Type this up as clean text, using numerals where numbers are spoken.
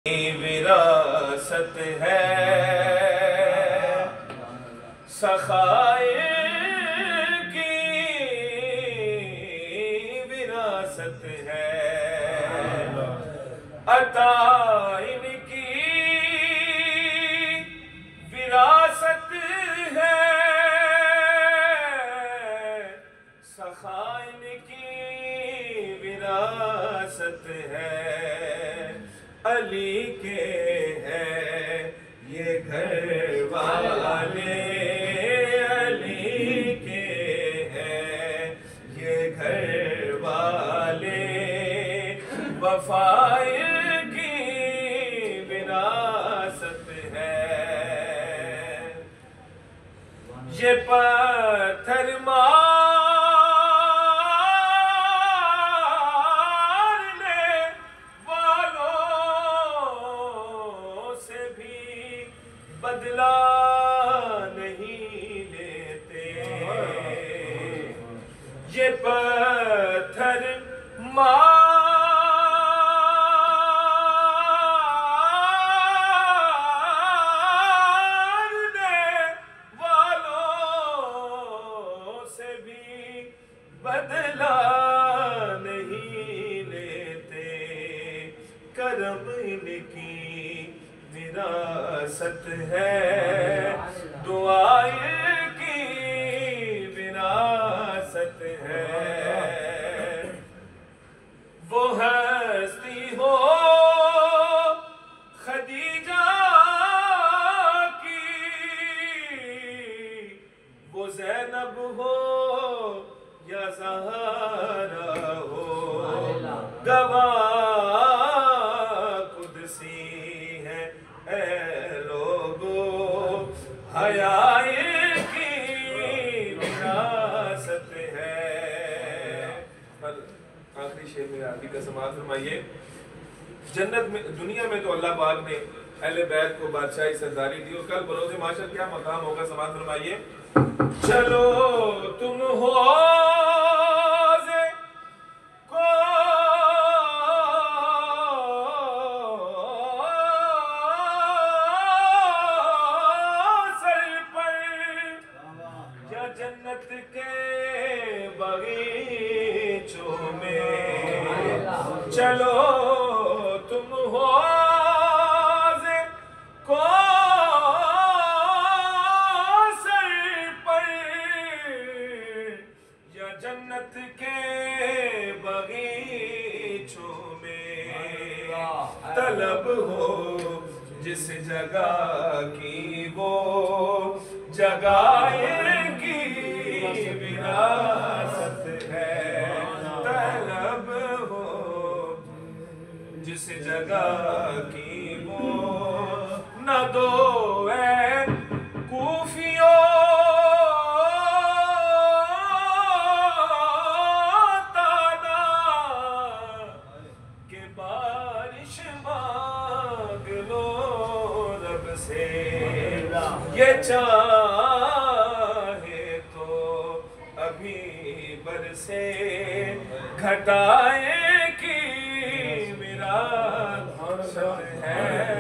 وراثت ہے سخائر کی وراثت ہے عطا ان کی وراثت ہے سخائر کی وراثت ہے علی کے ہیں یہ گھر والے علی کے ہیں یہ گھر والے وفا کی وراثت ہے یہ پتھر بدلا نہیں لیتے یہ پتھر مارنے والوں سے بھی بدلا نہیں لیتے کرم ان کی وراثت ہے دعائیں کی وراثت ہے وہ ہستی ہو خدیجہ کی وہ زینب ہو یا زہرا ہو گواہ حیا کی وراثت ہے آخری شعر میں آخری کا سماعت فرمائیے جنت میں دنیا میں تو اللہ پاک نے اہل بیت کو بادشاہی سرداری دی اور کل بروز معاشر کیا مقام ہوگا سماعت فرمائیے چلو تم جنت کے باغیچوں میں چلو تم حوض کوثر پر یا جنت کے باغیچوں میں طلب ہو جس جگہ کی وہ جگہ وراثت ہے طلب ہو جس جگہ کی وہ نہ دو اے کوفیوں تانا کہ بارش مانگ لو رب سے یہ برسے گھٹائے کی وراثت ہے